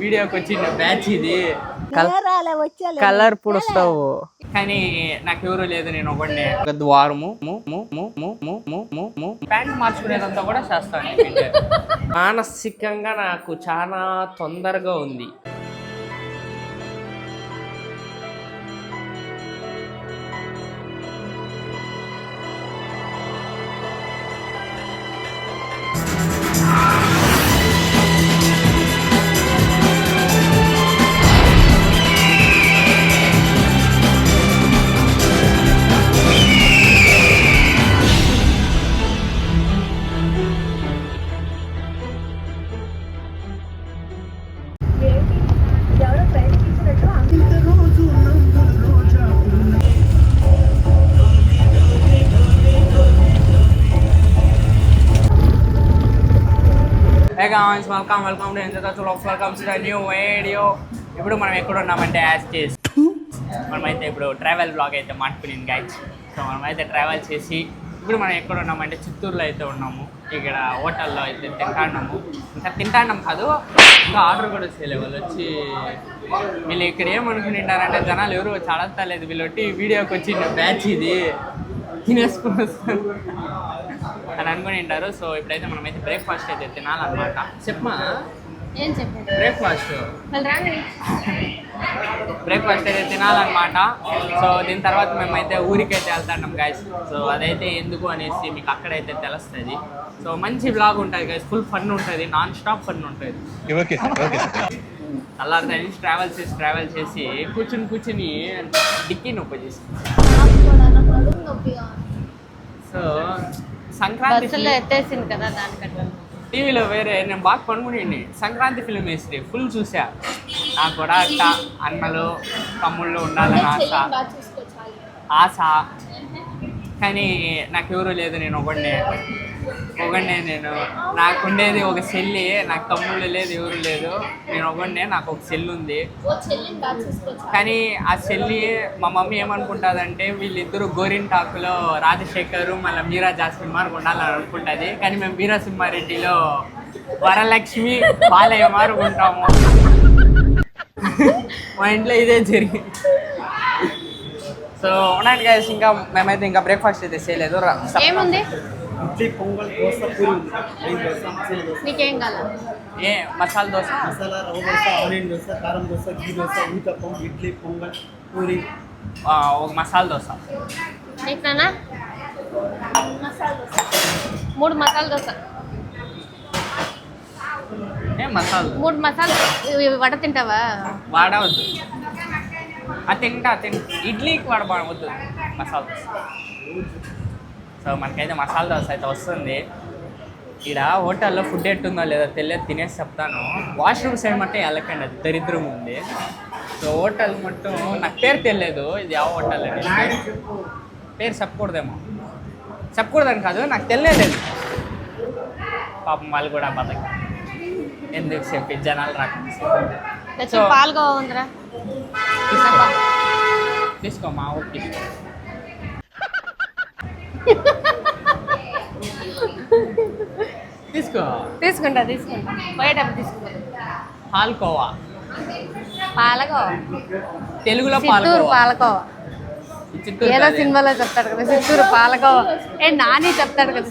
వీడియోకి వచ్చిన బ్యాచ్ ఇది కలర్ పుడుస్తావు కానీ నాకు ఎవరు లేదు, నేను ఒకటే ఒక ద్వారము ప్యాంట్ మార్చుకునేదంతా కూడా చేస్తాను. మానసికంగా నాకు చాలా తొందరగా ఉంది. Welcome to enjoy vlogs, welcome to the new video. ఇప్పుడు మనం ఎక్కడ ఉన్నామంటే యాజ్ చేసి మనమైతే ఇప్పుడు ట్రావెల్ బ్లాగ్ అయితే మాట్లాడుకున్నాం గైస్. సో మనమైతే ట్రావెల్ చేసి ఇప్పుడు మనం ఎక్కడ ఉన్నామంటే చిత్తూరులో అయితే ఉన్నాము. ఇక్కడ హోటల్లో అయితే తింటాన్నాం కాదు, ఇంకా ఆర్డర్ కూడా చేయలేదు. వాళ్ళు వచ్చి వీళ్ళు ఇక్కడ ఏమనుకుంటారంటే జనాలు ఎవరు చాలా లేదు, వీళ్ళు వచ్చి వీడియోకి వచ్చిన బ్యాచ్ ఇది తినేసుకుని వస్తారు అని అనుకుని ఉంటారు. సో ఇప్పుడైతే మనమైతే బ్రేక్ఫాస్ట్ అయితే తినాలన్నమాట. చెప్పమా ఏం చెప్పండి? బ్రేక్ఫాస్ట్ అయితే తినాలన్నమాట. సో దీని తర్వాత మేమైతే ఊరికైతే వెళ్తాం గైస్. సో అదైతే ఎందుకు అనేసి మీకు అక్కడైతే తెలుస్తుంది. సో మంచి బ్లాగ్ ఉంటుంది గైస్, ఫుల్ ఫన్ ఉంటుంది, నాన్ స్టాప్ ఫన్ ఉంటుంది. అలా నుంచి ట్రావెల్ చేసి కూర్చుని డిక్కీ నొప్పి చేసి. సో సంక్రాంతి ఎత్తేసింది కదా దానికంటే టీవీలో వేరే నేను బాగా పనుకుని సంక్రాంతి ఫిల్మ్ వేసి ఫుల్ చూసా. నాకు కూడా అక్క అన్నలు తమ్ముళ్ళు ఉండాలని ఆశ కానీ నాకు ఎవరు లేదు, నేను ఒకడే నేను. నాకు ఉండేది ఒక చెల్లి, నాకు తమ్ముళ్ళు లేదు, ఎవరు లేదు, నేను ఒకడే. నాకు ఒక చెల్లి ఉంది కానీ ఆ చెల్లి మా మమ్మీ ఏమనుకుంటుందంటే వీళ్ళిద్దరు గోరింటాకులో రాజశేఖర్ మళ్ళీ మీరా జాస్మిన్ మార్కు ఉండాలని అనుకుంటుంది. కానీ మేము వీరసింహారెడ్డిలో వరలక్ష్మి బాలయ్య మార్కు ఉంటాము. మా ఇంట్లో ఇదే జరిగింది. సో ఉన్నాను గైస్, ఇంకా మేమైతే ఇంకా బ్రేక్ఫాస్ట్ అయితే చేయలేదు. ఏముంది? ఇడ్లీ, పొంగల్, దోశ, పూరి ఉంది. నీకేం కావాలి? ఏ మసాలా దోశ, మసాలా రవ్వ దోశ, ఆనియన్ దోశ, కారం దోశ, ఘీ దోశ, ఊతప్పం, ఇడ్లీ, పొంగల్, పూరి, ఒక మసాలా దోశ. నీకునా? 3 మసాలా దోశ. ఏ మసాలా 3 మసాలా. వడ తింటావా? వాడ వద్దు, అది తింటా. ఇడ్లీకి వద్దు, మసాలా దోశ. సో మనకైతే మసాలా దోశ అయితే వస్తుంది. ఇక్కడ హోటల్లో ఫుడ్ ఎట్టుందో లేదో తెలియదు, తినేసి చెప్తాను. వాష్రూమ్ సైడ్ మట్టే వెళ్ళకండి, అది దరిద్రం ఉంది. సో హోటల్ మట్టు నాకు పేరు తెలియదు, ఇది ಯಾವ హోటల్ అని. పేరు చెప్పకూడదని కాదు, నాకు తెలియలేదు. పాపం వాళ్ళు కూడా బతక ఎందుకు చెప్పి జనాలు రాకుండా. సో పాల్గొవ ఉందిరా, తీసుకో మా ఊరికి తీసుకో. తీసుకుంటా పోయేటప్పుడు తీసుకుంటా. పాల్కోవా, పాలకోవా, తెలుగులో చిత్తూరు పాలకోవా. ఏదో సినిమాలో చెప్తాడు కదా చిత్తూరు పాలకోవా. నాని చెప్తాడు కదా,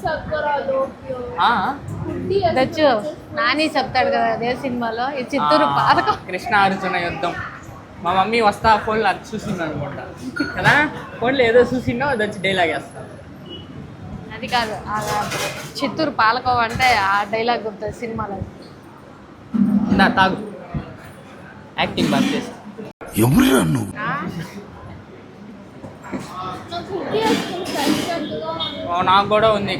దచ్చు నాని చెప్తాడు కదా అదే సినిమాలో, ఈ చిత్తూరు పాలకోవా. కృష్ణ అర్జున యుద్ధం. మా మమ్మీ వస్తా ఫోన్లో అది చూసింది అనుకుంటా కదా, ఫోన్లో ఏదో చూసిందో అది వచ్చి డైలాగ్ వేస్తా. అది కాదు, చిత్తూరు పాలకోవా అంటే ఆ డైలాగ్ గుర్తుంది సినిమాలో. తాగు, యాక్టింగ్ బాగా చేస్తా. నాకు కూడా ఉంది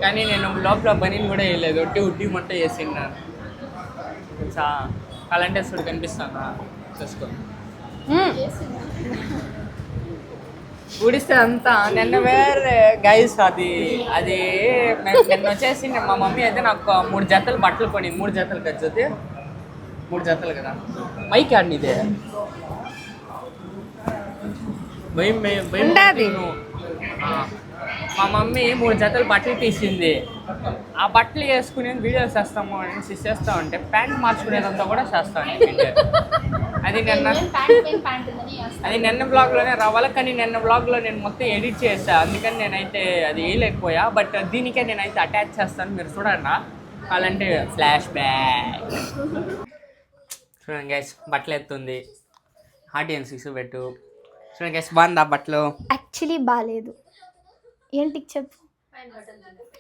కానీ నేను లోపల బనీని కూడా వేయలేదు, ఉట్టి మొట్ట వేసిండాను. అలాంటి చూడు కనిపిస్తాను, చూసుకో. ఊడిస్తే అంతా నిన్న వేరే గైస్. అది నిన్న వచ్చేసి మా మమ్మీ అయితే నాకు 3 జతలు బట్టలు కొనింది. 3 జతలు ఖర్చు, 3 జతలు కదా. మైక్ ఆడిని ఇదే భయం. మా మమ్మీ 3 జతలు బట్టలు తీసింది. ఆ బట్టలు వేసుకుని వీడియోస్ చేస్తాము అనేసి చేస్తా ఉంటే ప్యాంట్ మార్చుకునేదంతా కూడా చేస్తాను. అది నిన్న బ్లాగ్లోనే రావాలి, కానీ నిన్న బ్లాగ్లో నేను మొత్తం ఎడిట్ చేస్తాను, అందుకని నేనైతే అది వేయలేకపోయా. బట్ దీనికే నేనైతే అటాచ్ చేస్తాను, మీరు చూడండి. అలాంటి ఫ్లాష్ బ్యాక్ చూడండి గైస్, బట్టలు ఎత్తుంది. ఆడియన్స్ పెట్టు చూడండి గైస్, బాగుందా బట్టలు? యాక్చువల్లీ బాగాలేదు. ఏంటి చెప్పు?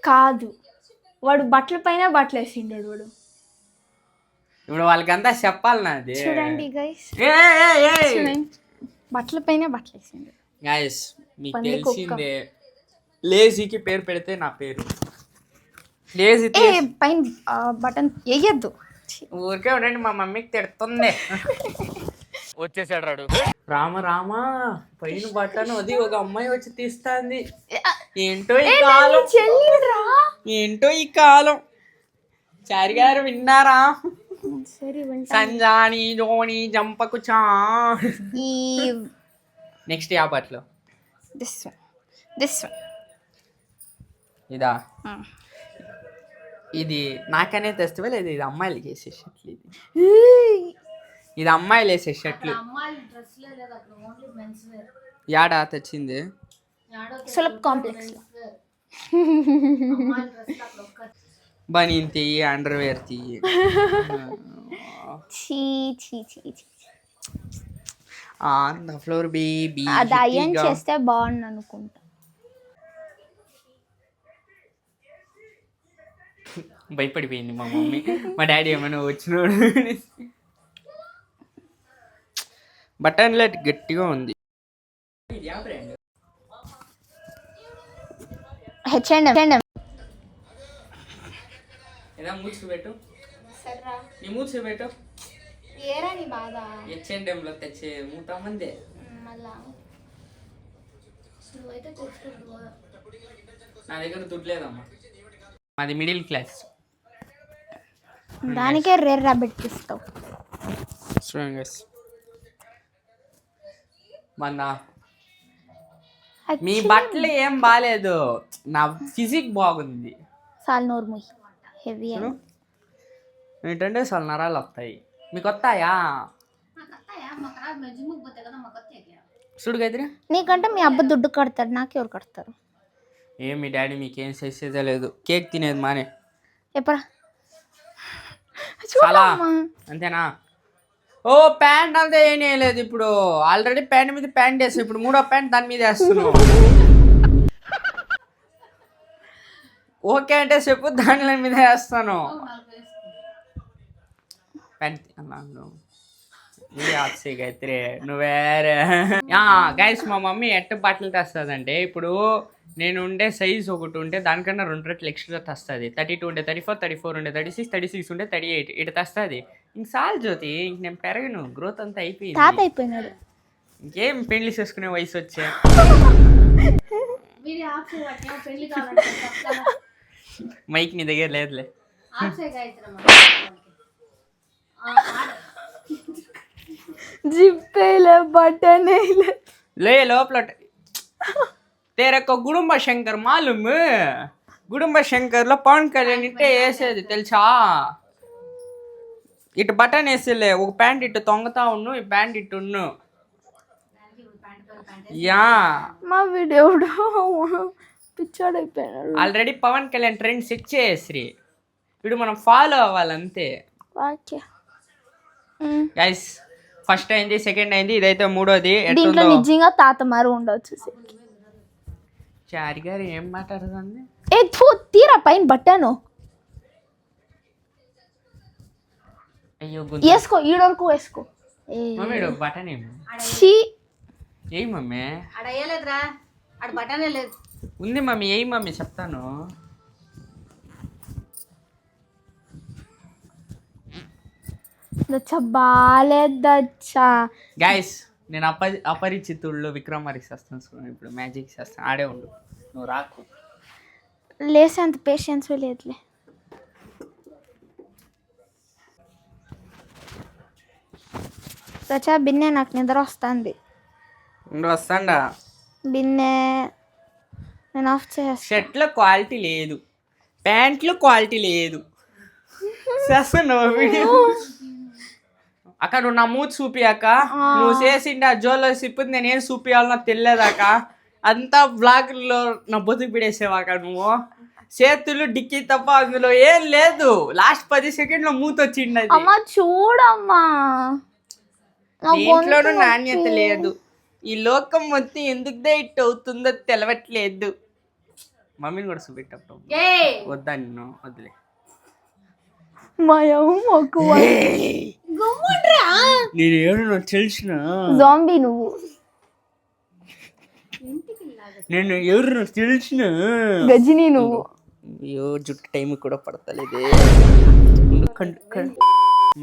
కాదు, వాడు బట్టల పైన బట్టలు వేసిండాడు వాడు. ఇప్పుడు వాళ్ళకంతా చెప్పాలి నాది. చూడండి గైస్, బట్టల పైన బట్టలు వేసిండు. గైస్ మీకు తెలిసిందే, లేజీకి పేరు పెడితే నా పేరు లేజీ. పైన బటన్ వేయద్దు, ఊరికే ఉండండి, మా మమ్మీకి తిడుతుంది. వచ్చేసాడు రాడు. రామ రామ, పైన బట్టను అది ఒక అమ్మాయి వచ్చి తీస్తాంది. ఏంటో ఈ కాలం, ఏంటో ఈ కాలం. చారి గారు విన్నారా? సంజాని జోని జంపకు చా. నెక్స్ట్ ఆ బట్టలు ఇదా? ఇది నాకనే తెస్తే లేదు, ఇది అమ్మాయిలకి వేసే షర్ట్లు. ఇది అమ్మాయిలు వేసే షర్ట్లు. యాడా తెచ్చింది? సులభ్ కాంప్లెక్స్ బనీన్ తీయి, అండర్వేర్ తీయి. On the floor baby. అది అయన్ చేస్తే బాగుండు అనుకుంటా. భయపడిపోయింది మా మమ్మీ. మా డాడీ ఏమైనా వచ్చినోడు. బటన్ లైట్ గట్టిగా ఉంది. H&M. ఏదా మూసి పెట్టు, నీ మూసి పెట్టు. ఏరాని బాధ H&M లో తెచ్చే 3 మంది నా దగ్గర దుడ్డు లేదమ్మా. మాది మిడిల్ క్లాస్. దానికే రేర్ రాబెట్ ఇస్తావు. మొన్న మీ బట్టలు ఏం బాగాలేదు, నా ఫిజిక్ బాగుంది. సాల్నోర్ముయ్ హెవీ ఏంటంటే అసలు నరాలు వస్తాయి. మీకు వస్తాయా? చూడు గైత్రి, నీకంటే మీ అబ్బ దుడ్డు కడతాడు, నాకెవరు కడతారు? ఏం మీ డాడీ మీకేం చేసేదే లేదు, కేక్ తినేది మానే. ఎప్పుడా? చాలా అంతేనా? ఓ ప్యాంట్ అంతా ఏం వేయలేదు. ఇప్పుడు ఆల్రెడీ ప్యాంట్ మీద ప్యాంట్ వేస్తాను, ఇప్పుడు 3వ ప్యాంట్ దాని మీద వేస్తున్నావు. ఓకే అంటే చెప్పు, దాని మీద వేస్తాను. ప్యాంట్ గాయత్రి నువ్వేరే. గైస్ మా మమ్మీ ఎట్ట బట్టలు తెస్తుందంటే, ఇప్పుడు నేను ఉండే సైజ్ ఒకటి ఉంటే దానికన్నా 2 రెట్లు ఎక్స్ట్రా తెస్తుంది. 32 ఉండే 34, 34 ఉండే 36, 36 ఉండే 38 ఇటు తెస్తుంది. ఇంక చాలు జ్యోతి, ఇంక నేను పెరగను, గ్రోత్ అంతా అయిపోయింది. ఇంకేం పెళ్లి చేసుకునే వయసు వచ్చే. మైక్ నీ దగ్గర లేదులే. జిప్పేలే బటన్ లే లోపల. తేరొక్క గుడుంబ శంకర్ మాలూమ్? గుడుంబ శంకర్లో పవన్ కళ్యాణ్ ఇట్టే వేసేది తెలుసా? ఇటు బటన్ వేసేలే, ఒక ప్యాంట్ ఇటు తొంగతా ఉన్ను, ఈ ప్యాంట్ ఇటు ఉన్ను. యా మా వీడియో పిచ్చాడైపోయినాడు. Already Pawan Kalyan trend set చేసి ఇప్పుడు మనం ఫాలో అవ్వాలంతే. గైస్ ఫస్ట్ అయింది, సెకండ్ అయింది, ఇదైతే 3వది. దీంట్లో నిజంగా తాత మారు ఉండొచ్చు. చారి గారు ఏం మాట్లాడుతుంది? తీరా పైన బట్టను అయ్యో వేసుకో, ఈడవరకు వేసుకో. మమ్మీ బటన్ ఏ మమ్మీ ఉంది మమ్మీ, ఏ మమ్మీ చెప్తాను. బాలేదచ్చా గైస్ నేను అపరిచితుల్లో విక్రమార్కి చేస్తాను. ఇప్పుడు మ్యాజిక్ చేస్తాను, ఆడే ఉండు, నువ్వు రాకు. లేసే అంత పేషెన్స్ లేదులే. రచా బిన్నే, నాకు నిద్ర వస్తుంది. వస్తాండా బిన్నే, నేను ఆఫ్ చేస్తా. షర్ట్లో క్వాలిటీ లేదు, ప్యాంట్లు క్వాలిటీ లేదు. చేస్తున్నావు వీడియో అక్క, నువ్వు నా మూతి చూపియాక, నువ్వు చేసిండే ఆ జోలో సిప్పు నేనేం చూపియాలో నాకు తెలియదాక, అంతా బ్లాగ్లో నా బతుకు పిడేసేవాక నువ్వు. చేతులు డిక్కీ తప్ప అందులో ఏం లేదు. లాస్ట్ 10 సెకండ్లో మూతి వచ్చింది. అమ్మా చూడమ్మా, దీంట్లోనూ నాణ్యత లేదు. ఈ లోకం మొత్తం ఎందుకు ఇట్ అవుతుందో తెలవట్లేదు. మమ్మీని కూడా చూపెట్టప్పుడు వద్దా, నిన్ను వదిలే. నేను ఎవరు తెలిసిన జాంబీ నువ్వు, నేను ఎవరు తెలిసిన గజిని నువ్వు. అయ్యో జుట్టు టైం కూడా పడతలేదే.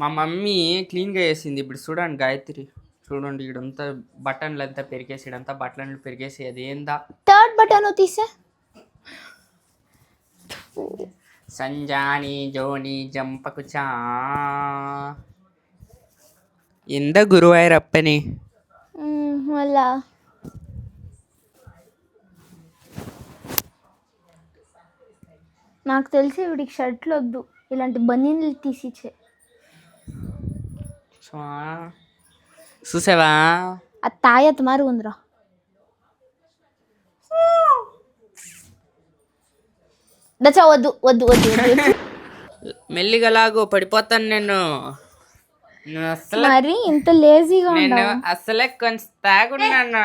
మా మమ్మీ క్లీన్గా వేసింది. ఇప్పుడు చూడండి గాయత్రి, చూడండి ఇడంతా బటన్లు అంతా పెరిగేసి, ఇడంతా బట్టలు పెరిగేసి, అది ఏందా థర్డ్ బటన్ తీసే. సంజాని జోని జంపకుచా ఎంత గురువాయూరప్పని మళ్ళా నాకు తెలిసి వీడికి షర్ట్లు వద్దు, ఇలాంటి బనీన్లు తీసిచ్చే. చూసావా అది తాయత్ మారి ఉందిరా. దచ్చా వద్దు వద్దు వద్దు వద్దు. మెల్లిగా లాగు, పడిపోతాను నేను. అసలు మరి ఇంత లేజీగా నేను ఉంటావు. అసలే కొంచెం తాగున్నాను.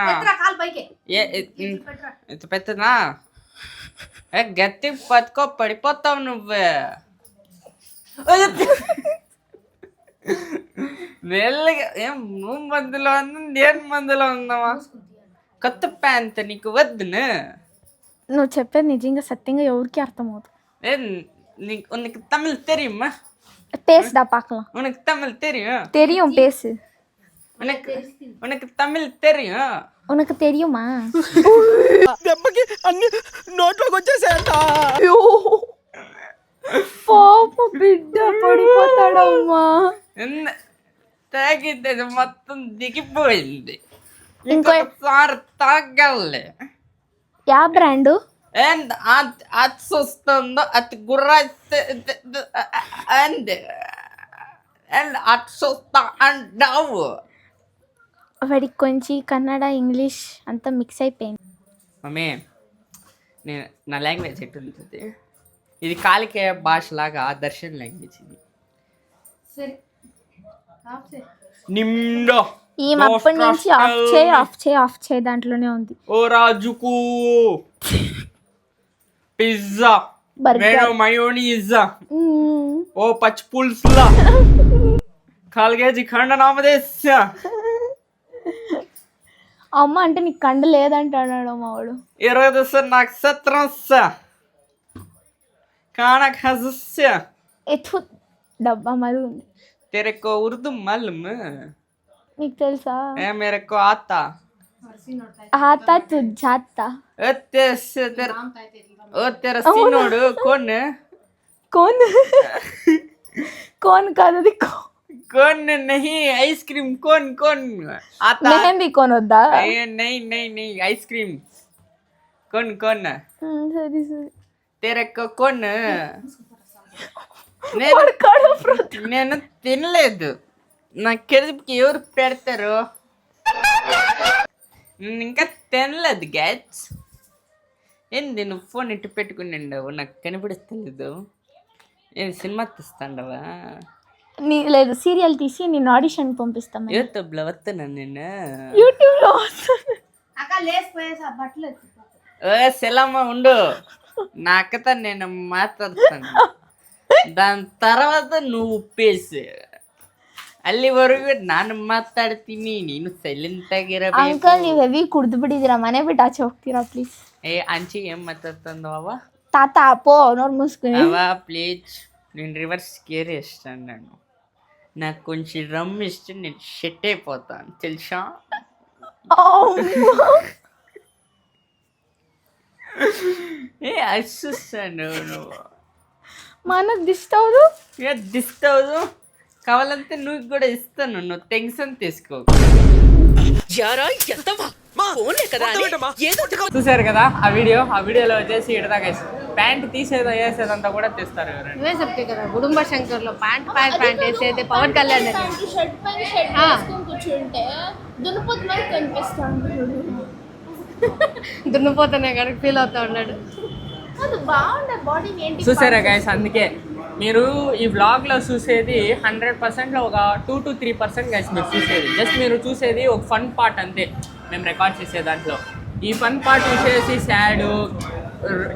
ఇంత పెద్దనా గట్టి పట్టుకో, పడిపోతావు నువ్వే. మెల్లిగా ఏం నువ్వు మందులో ఉందా, నేను మందులో ఉందామా? కొత్త ప్యాంట్ నీకు వద్దును. నువ్వు చెప్పేది నిజంగా సత్యంగా ఎవరికి అర్థమవుతుంది. உனக்கு தமிழ் தெரியுமா? பேசுடா பார்க்கலாம். உனக்கு தமிழ் தெரியும்? தெரியும், பேசு. உனக்கு தமிழ் தெரியும்? உனக்கு தெரியுமா? దెబ్బకి అన్ని నోట్లోకి వచ్చేసాయంట. పాప బిడ్డ పడిపోతాడమ్మా. తాగితే మొత్తం దిగిపోయింది. ఇంకోసారి తాగాలి. Yeah brand? అది చూస్తుందో అది గుర్ర అది చూస్తా అంటావు. వాడికి కొంచెం కన్నడ ఇంగ్లీష్ అంతా మిక్స్ అయిపోయింది. మమ్మీ, నేను నా లాంగ్వేజ్ ఎట్టుంది? ఇది కాలికే భాషలాగా దర్శన్ లాంగ్వేజ్ ఇది. నిమ్డో ఈ అప్పటి నుంచి ఆఫ్ చేయి దాంట్లోనే ఉంది. ఓ రాజుకు పిజ్జా, నేను మయోనీజా, ఓ పచ్చి పులుసులా, కాల్గేజీ ఖండ నామదేశ. అమ్మ అంటే నీకు కండ లేదంటాడు మా వాడు. 20 నక్షత్రం खाना खा ఎత్తు డబ్బా మరి ఉంది. तेरे को उर्दू मालूम? నీకు తెలుసా? मेरे को आता. आता तू जाता. ओ तेरा सीनोड कौन? कौन? कौन కాదు అది कौन नहीं, आइसक्रीम कौन कौन आता? मेहंदी कौन వద్దా? नहीं नहीं नहीं, आइसक्रीम कौन कौन? సరే సరే. तेरे को कौन? నేను తినలేదు. నా కెరుపుకి ఎవరు పెడతారు? నేను ఇంకా తినలేదు గ్యాట్స్. ఏంది నువ్వు ఫోన్ ఇటు పెట్టుకుని ఉండవు, నాకు కనిపిస్తలేదు. నేను సినిమా తీస్తాండవా? లేదు, సీరియల్ తీసి నేను ఆడిషన్ పంపిస్తాను. యూట్యూబ్లో వస్తున్నాను నేను. యూట్యూబ్లో సెలమ్మ ఉండు, నా అక్కతో నేను మాట్లాడుతాను. దాని తర్వాత నువ్వు ಉಪ್ಪೇಸು. ಅಲ್ಲಿವರೆಗೂ ನಾನು ಮಾತಾಡ್ತೀನಿ, ನೀನು ಸೈಲೆಂಟ್ ಆಗಿರಬೇಕು. ಅಂಕಲ್ ನೀವು ಹೆವಿ ಕುಡ್ದು ಬಿಟ್ಟಿದ್ದೀರಾ, ಮನೆ ಬಿಟ್ಟು ಆಚೆ ಹೋಗ್ತೀರಾ ಪ್ಲೀಸ್? ಏ ಅಂಚಿ ಏನ್ ಮಾತಾಡ್ತಂದು ಅವ? ತಾತ ಅಪ್ಪೋ ನೋಡ್ ಮುಸ್ಕುನಿ ಅವ ಪ್ಲೀಸ್. నేను రివర్స్ కేర్ ఇస్తాను. నాకు కొంచెం రమ్ ఇస్తే నేను షెట్ అయిపోతాను తెలుసా? ఏ అస్సుస్తాను నువ్వు. మనకు దిష్ట అవదు. దిష్ట అవదు, కావాలంటే నువ్వు కూడా ఇస్తాను, నువ్వు టెన్షన్ తీసుకో. చూసారు కదా ఆ వీడియోలో వచ్చేసి ఇడదాకా ప్యాంట్ తీసేదో వేసేదంతా కూడా తెస్తారు ఎవరైనా. నువ్వే చెప్తే కదా గుడుంబ శంకర్లో ప్యాంట్ వేసేది పవన్ కళ్యాణ్ షర్ట్ పైన షర్ట్ వేసుకొని కూర్చుంటే దున్నపోతు మరి కనిపిస్తాడు. దున్నపోతనే కనుక ఫీల్ అవుతా ఉన్నాడు. అది బాగుండే బాడీ ఏంటి చూసారా గైస్, అందుకే మీరు ఈ వ్లాగ్లో చూసేది 100%లో ఒక 2 to 3% గైస్ మీరు చూసేది. జస్ట్ మీరు చూసేది ఒక ఫన్ పార్ట్ అంతే మేము రికార్డ్ చేసే దాంట్లో. ఈ ఫన్ పార్ట్ చూసేసి సాడ్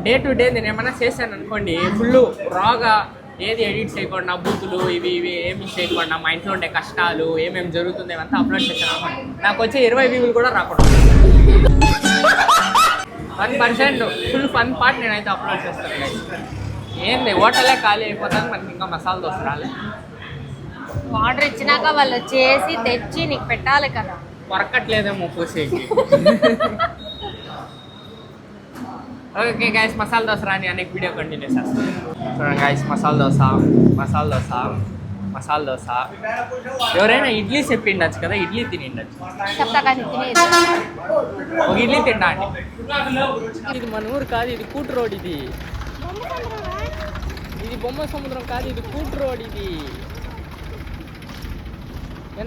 డే టు డే నేను ఏమైనా చేశాను అనుకోండి, ఫుల్ రాగా ఏది ఎడిట్ చేయకుండా బూతులు ఇవి ఏమి చేయకుండా మా ఇంట్లో ఉండే కష్టాలు ఏమేమి జరుగుతుంది ఇవంతా అప్లోడ్ చేశాను అనుకోండి, నాకు వచ్చే 20 వ్యూలు కూడా రాకూడదు. 1% ఫుల్ ఫన్ పార్ట్ నేనైతే అప్లోడ్ చేస్తాను గైస్. ఏంది హోటలే ఖాళీ అయిపోతుంది, మనకి ఇంకా మసాలా దోశ రాలేదు. ఆర్డర్ ఇచ్చినాక వాళ్ళు చేసి తెచ్చి నీకు పెట్టాలి కదా. పొరకట్లేదేమో పూసేకి. ఓకే గైస్, మసాలా దోశ రాని అనేక వీడియో కంటిన్యూ చేస్తాను. చూడండి గైస్, మసాలా దోశ. ఎవరైనా ఇడ్లీ చెప్పిండొచ్చు కదా, ఇడ్లీ తినిండొచ్చు. చెప్తా కానీ తినేది. ఒక ఇడ్లీ తింటా అండి. ఇది మన ఊరు కాదు, ఇది కూటు రోడ్. ఇది బొమ్మ సముద్రం కాదు, ఇది కూటు రోడ్. ఇది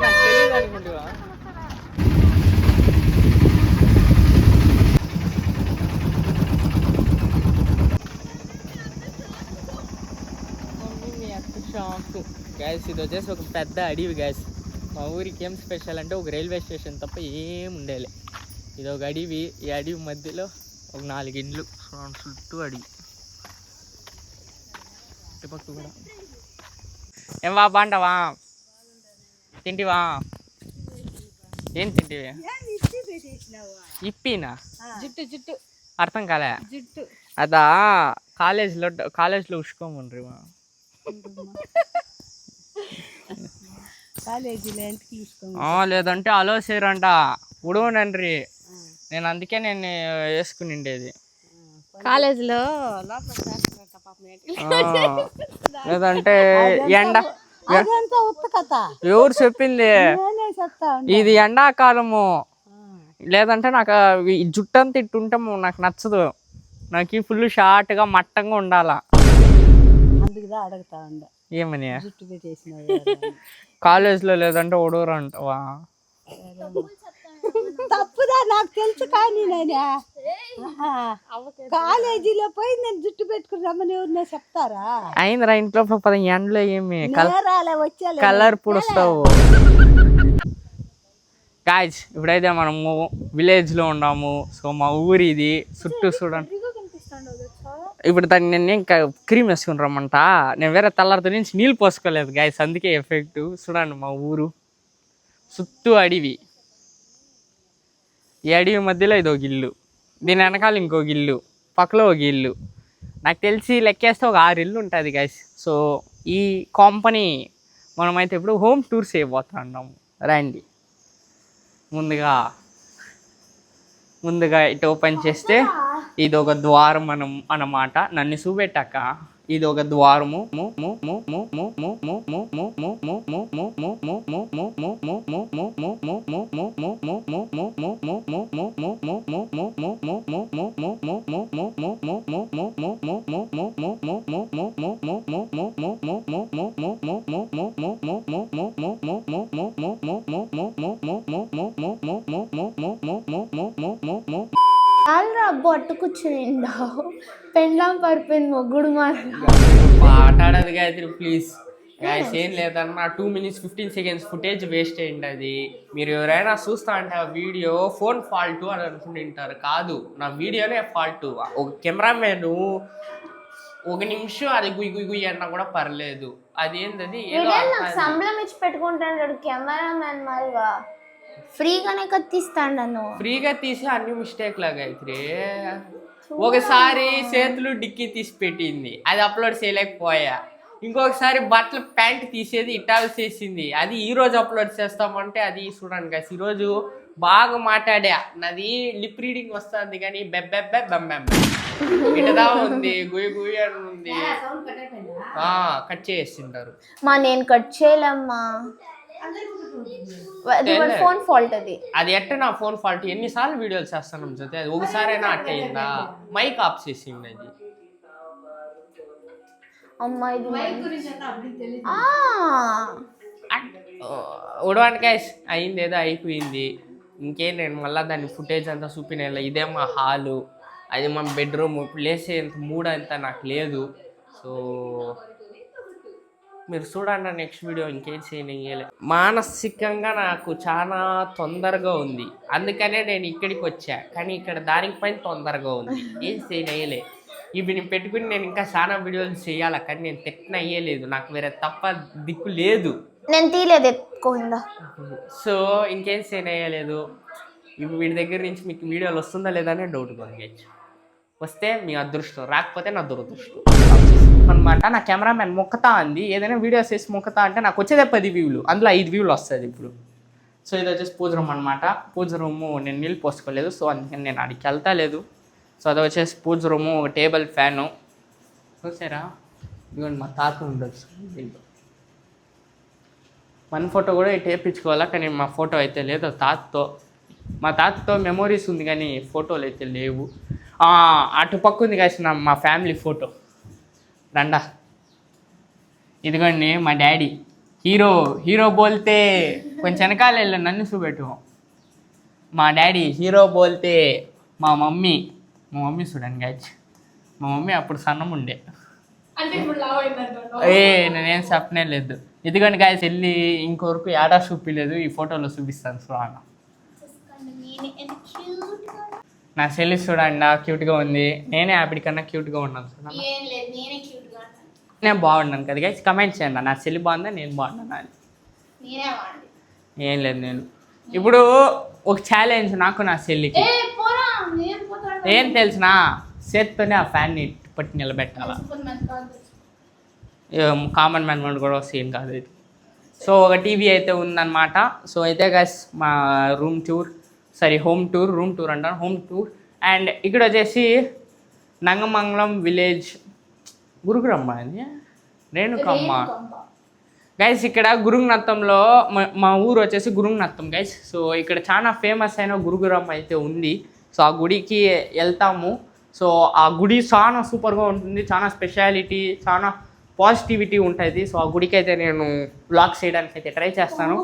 నాకు తెలియదు అనుకుంటువా? షాకు గ్యాస్. ఇది వచ్చేసి ఒక పెద్ద అడవి గ్యాస్. మా ఊరికి ఏం స్పెషల్ అంటే ఒక రైల్వే స్టేషన్ తప్ప ఏం ఉండేలే. ఇది ఒక అడవి. ఈ అడవి మధ్యలో ఒక 4 ఇండ్లు, చుట్టూ అడవి. పక్క కూడా ఏం బాగుంటావా? తింటివా? ఏం తింటివి? ఇప్పినా జుట్టు అర్థం కాలే. జుట్టు అదా కాలేజ్లో ఉసుకోమండ్రి లేదంటే అలో చేయరంట ఉడవనండ్రి. నేను అందుకే నేను వేసుకుని ఉండేది కాలేజీలో. లేదంటే ఎవరు చెప్పింది? ఇది ఎండాకాలము. లేదంటే నాకు ఈ జుట్టంతా ఇట్టుంటే నాకు నచ్చదు. నాకు ఈ ఫుల్ షార్ట్గా మట్టంగా ఉండాలా. ఏమని కాలేజ్లో లేదంటే ఉడవరు అంటావా? తప్పుదా నాకు తెలుసు, కానీ నేను కాలేజీలో పోయి నేను జుట్టు పెట్టుకుని రమ్మని ఎవరినే చెప్తారా? అయిందిరా ఇంట్లో 10 ఎండలో ఏమి కలర్ పుడుస్తావు. గాయ్స్, ఇప్పుడైతే మనము విలేజ్లో ఉన్నాము. సో మా ఊరి ఇది చుట్టూ చూడండి. ఇప్పుడు దాన్ని నేను ఇంకా క్రీమ్ వేసుకుని రమ్మంట. నేను వేరే తెల్లారితో నుంచి నీళ్ళు పోసుకోలేదు గాయ్స్, అందుకే ఎఫెక్ట్. చూడండి మా ఊరు చుట్టూ అడవి. ఈ అడవి మధ్యలో ఇది ఒక ఇల్లు, దీని వెనకాల ఇంకొక ఇల్లు, పక్కలో ఒక ఇల్లు. నాకు తెలిసి లెక్కేస్తే ఒక 6 ఇల్లు ఉంటుంది గాయ్స్. సో ఈ కంపెనీ మనమైతే ఇప్పుడు హోమ్ టూర్స్ అయిపోతున్నాము. రండి. ముందుగా ఇటు ఓపెన్ చేస్తే ఇది ఒక ద్వారం అన్నమాట. నన్ను చూపెట్టాక ఇది ఒక ద్వారము. బొట్టు కూర్చునిండావు, పెండ్లాం పడిపోయింది మొగ్గుడు మాట్లాడదు గాయత్రి ప్లీజ్. గాయస్ ఏం లేదన్నా 2 minutes 15 seconds ఫుటేజ్ వేస్ట్ అయ్యింది. అది మీరు ఎవరైనా చూస్తా అంటే ఆ వీడియో ఫోన్ ఫాల్ట్ అని అనుకుంటుంటారు. కాదు, నా వీడియోనే ఫాల్ట్. ఒక కెమెరామెన్ 1 నిమిషం అది గుయ్యి అన్నా కూడా పర్లేదు. అదేంటది సంబలం ఇచ్చి పెట్టుకుంటాడు కెమెరామెన్ మాదిరిగా. ఫ్రీగానే తీస్తాను. ఫ్రీగా తీసి అన్ని మిస్టేక్ లాగా అయితే. ఒకసారి చేతులు డిక్కీ తీసి పెట్టింది, అది అప్లోడ్ చేయలేకపోయా. ఇంకొకసారి బట్టలు ప్యాంట్ తీసేది ఇటాల్ చేసింది, అది ఈరోజు అప్లోడ్ చేస్తామంటే అది చూడండి గాయ్స్. ఈరోజు బాగా మాట్లాడా, నాది లిప్ రీడింగ్ వస్తుంది కానీ బెబ్బెబ్బె బెంబెం ఇటదా ఉంది, గుయ్యి అని ఉంది. కట్ చేస్తుంటారు. నేను కట్ చేయలేమ్మా. అది వాడి ఫోన్ ఫాల్ట్ అది. అది ఎట్ట నా ఫోన్ ఫాల్ట్? ఎన్నిసార్లు వీడియోలు చేస్తాను జೊತೆ, అది ఒకసారైనా అట్ట అయిందా? మైక్ ఆఫ్ చేసింది అది. అమ్మా ఇది ఉడవానికే అయింది, ఏదో అయిపోయింది. ఇంకేం నేను మళ్ళీ దాన్ని ఫుటేజ్ అంతా చూపిన. ఇదే మా హాలు, అది మా బెడ్రూమ్. ప్లేస్ ఎంత మూడ్ అంతా నాకు లేదు. సో మీరు చూడండి నెక్స్ట్ వీడియో. ఇంకేం చేయలే. మానసికంగా నాకు చాలా తొందరగా ఉంది, అందుకనే నేను ఇక్కడికి వచ్చా. కానీ ఇక్కడ దానిపైన తొందరగా ఉంది, ఏం చేయలే. ఇవి నేను పెట్టుకుని నేను ఇంకా చాలా వీడియోలు చేయాలి, కానీ నేను తెట్టిన అయ్యలేదు. నాకు వేరే తప్ప దిక్కు లేదు. నేను తీయలేదు ఎత్తుకోయిందా. సో ఇంకేం చేయలేదు. ఇవి వీడి దగ్గర నుంచి మీకు వీడియోలు వస్తుందా లేదా అని డౌట్ కొనగచ్చు. వస్తే మీ అదృష్టం, రాకపోతే నా దురదృష్టం అనమాట. నా కెమెరామెన్ మొక్కతా అంది, ఏదైనా వీడియోస్ వేసి మొక్కతా అంటే నాకు వచ్చేదే 10 వ్యూలు, అందులో 5 వ్యూలు వస్తుంది ఇప్పుడు. సో ఇది వచ్చేసి పూజ రూమ్ అనమాట. పూజ రూము నేను నీళ్ళు పోసుకోలేదు, సో అందుకని నేను అడిగి వెళ్తా లేదు. సో అది వచ్చేసి పూజ రూము. ఒక టేబుల్ ఫ్యాను చూసారా, ఇదిగోండి మా తాత ఉండొచ్చు దీంట్లో. మన ఫోటో కూడా ఇటు వేయించుకోవాలా, కానీ మా ఫోటో అయితే లేదు. మా తాతతో మెమోరీస్ ఉంది కానీ ఫోటోలు అయితే లేవు. అటు పక్క ఉంది కాసిన మా ఫ్యామిలీ ఫోటో. రండా, ఇదిగోండి మా డాడీ. హీరో బోల్తే కొంచెం వెనకాల వెళ్ళి నన్ను చూపెట్టు. మా డాడీ హీరో బోల్తే. మా మమ్మీ చూడండి గాయస్, మా మమ్మీ అప్పుడు సన్నం ఉండే. నేనేం చెప్పనే లేదు. ఇదిగోండి గాయస్, వెళ్ళి ఇంకొరకు ఏడా చూపించలేదు, ఈ ఫోటోలో చూపిస్తాను చూడండి. నా చెల్లి చూడండి క్యూట్గా ఉంది. నేనే ఆవిడ కన్నా క్యూట్గా ఉన్నాను చూడండి. నేను బాగున్నాను కదా గైస్, కమెంట్ చేయండి. నా చెల్లి బాగుందా, నేను బాగున్నాను అని. ఏం లేదు, నేను ఇప్పుడు ఒక ఛాలెంజ్ నాకు నా చెల్లికి. ఏం తెలిసినా చేత్తోనే ఆ ఫ్యాన్ని పట్టి నిలబెట్టాల. కామన్ మ్యాన్ కూడా సీన్ కాదు ఇది. సో ఒక టీవీ అయితే ఉందన్నమాట. సో అయితే గైస్ మా రూమ్ టూర్ అంటాను, హోమ్ టూర్. అండ్ ఇక్కడ వచ్చేసి నంగమంగళం విలేజ్, గురుగురమ్మ అని రేణుకమ్మ గైస్. ఇక్కడ గురుగునత్తంలో మా ఊరు వచ్చేసి గురుగునత్తం గైస్. సో ఇక్కడ చాలా ఫేమస్ అయిన గురుగురమ్మ అయితే ఉంది. సో ఆ గుడికి వెళ్తాము. సో ఆ గుడి చాలా సూపర్గా ఉంటుంది, చాలా స్పెషాలిటీ, చాలా పాజిటివిటీ ఉంటుంది. సో ఆ గుడికి అయితే నేను బ్లాగ్స్ చేయడానికి అయితే ట్రై చేస్తాను.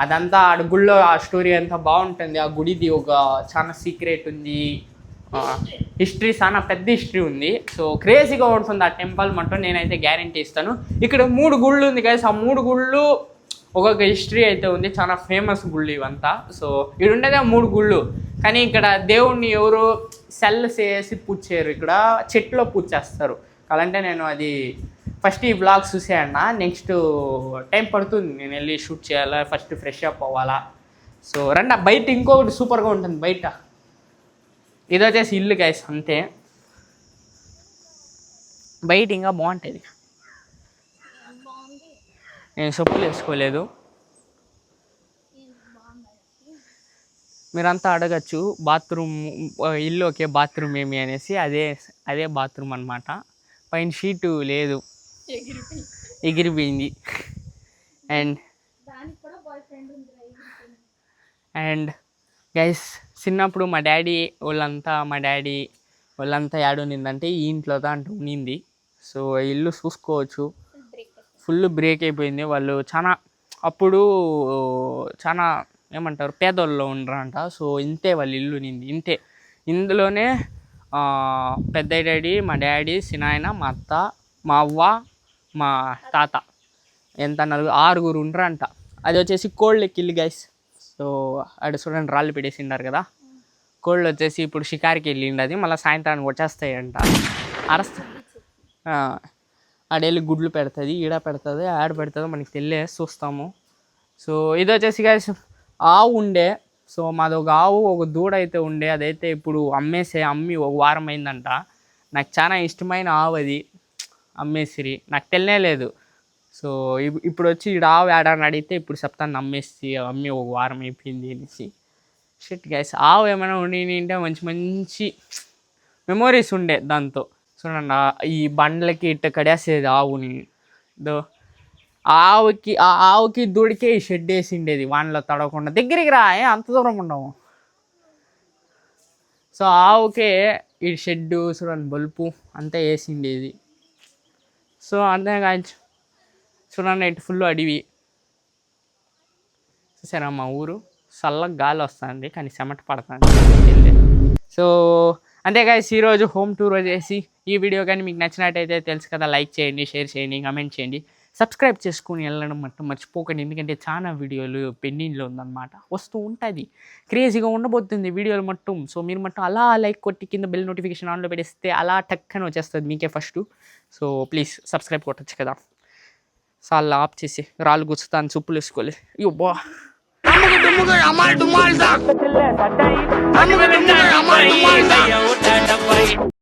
అదంతా ఆ గుడిలో ఆ స్టోరీ అంతా బాగుంటుంది. ఆ గుడిది ఒక చాలా సీక్రెట్ ఉంది, హిస్టరీ, చాలా పెద్ద హిస్టరీ ఉంది. సో క్రేజీగా ఉంటుంది ఆ టెంపుల్ మటం, నేనైతే గ్యారంటీ ఇస్తాను. ఇక్కడ 3 గుళ్ళు ఉంది కదా, ఆ 3 గుళ్ళు ఒక్కొక్క హిస్టరీ అయితే ఉంది, చాలా ఫేమస్ గుళ్ళు ఇవంతా. సో ఇక్కడ ఉండేదే 3 గుళ్ళు, కానీ ఇక్కడ దేవుణ్ణి ఎవరు సెల్స్ వేసి పూజ చేయరు, ఇక్కడ చెట్లో పూజ చేస్తారు. అలాంటే నేను అది ఫస్ట్ ఈ బ్లాగ్ చూసేయన్నా, నెక్స్ట్ టైం పడుతుంది, నేను వెళ్ళి షూట్ చేయాలా, ఫస్ట్ ఫ్రెష్ అప్ అవ్వాలా. సో రండి, బయట ఇంకొకటి సూపర్గా ఉంటుంది బయట. ఇది వచ్చేసి ఇల్లు గైస్, అంతే. బయట ఇంకా బాగుంటుంది. నేను చెప్పులు వేసుకోలేదు. మీరంతా అడగచ్చు బాత్రూమ్, ఇల్లు ఒకే బాత్రూమ్ ఏమి అనేసి. అదే బాత్రూమ్ అనమాట. పైన షీటు లేదు, ఎగిరిపోయింది. అండ్ గైస్, చిన్నప్పుడు మా డాడీ వాళ్ళంతా ఏడునిందంటే ఈ ఇంట్లో దాంట్లో ఉన్నింది. సో ఇల్లు చూసుకోవచ్చు, ఫుల్ బ్రేక్ అయిపోయింది. వాళ్ళు అప్పుడు చాలా ఏమంటారు పేదోళ్ళలో ఉండరంట. సో ఇంతే వాళ్ళ ఇల్లు నింది, ఇంతే. ఇందులోనే పెద్ద డాడీ, మా డాడీ, సినాయన, మా అత్త, మా అవ్వ, మా తాత, ఎంత 6 ఉండరంట. అది వచ్చేసి కోళ్ళకి ఇల్లు గైస్. సో అటు చూడండి రాళ్ళు పెట్టేసిండారు కదా, కోళ్ళు వచ్చేసి ఇప్పుడు షికారికి వెళ్ళిండి. అది మళ్ళీ సాయంత్రానికి వచ్చేస్తాయంట, ఆడెళ్ళి గుడ్లు పెడుతుంది, ఈడ పెడుతుంది, ఆడ పెడుతుందో మనకి తెలియదు, చూస్తాము. సో ఇది వచ్చేసి గైస్ ఆవు ఉండే. సో మాది ఒక ఆవు, ఒక దూడ అయితే ఉండే, అదైతే ఇప్పుడు అమ్మి 1 వారం అయిందంట. నాకు చాలా ఇష్టమైన ఆవు అది, అమ్మేసిరి, నాకు తెలియలేదు. సో ఇప్పుడు వచ్చి ఈడ ఆవు ఏడాన్ని అడిగితే ఇప్పుడు చెప్తాను అమ్మి 1 వారం అయిపోయింది అనేసి. షిట్ గైస్, ఆవు ఏమైనా ఉండింటే మంచి మెమోరీస్ ఉండే దాంతో. చూడండి, ఈ బండ్లకి ఇట్ట కడేసేది ఆవుని. ఆ ఆవుకి దూడికే ఈ షెడ్ వేసిండేది వానలో తడవకుండా. దగ్గరికి రా, అంత దూరం ఉండవు. సో ఆవుకే ఈ షెడ్డు చూడండి బల్పు అంతా వేసిండేది. సో అంతేగా చూడండి ఇటు ఫుల్ అడవి. చూసారా మా ఊరు చల్లగా గాలి వస్తుంది కానీ చెమట పడుతుంది. సో అంతే గాయ్స్, ఈరోజు హోమ్ టూర్ వచ్చేసి ఈ వీడియో కానీ మీకు నచ్చినట్టయితే తెలుసు కదా, లైక్ చేయండి, షేర్ చేయండి, కమెంట్ చేయండి, సబ్స్క్రైబ్ చేసుకుని వెళ్ళడం మట్టు మర్చిపోకండి. ఎందుకంటే చాలా వీడియోలు పెండింగ్లో ఉందన్నమాట, వస్తూ ఉంటుంది, క్రేజీగా ఉండబోతుంది వీడియోలు మట్టు. సో మీరు మట్టు అలా లైక్ కొట్టి కింద బెల్ నోటిఫికేషన్ ఆన్లో పెడిస్తే అలా టక్కన వచ్చేస్తుంది మీకే ఫస్ట్. సో ప్లీజ్ సబ్స్క్రైబ్ కొట్టచ్చు కదా. సార్లు ఆఫ్ చేసి రాళ్ళు గుచ్చుతాను, చూపులు వేసుకోలే. అయ్యో బా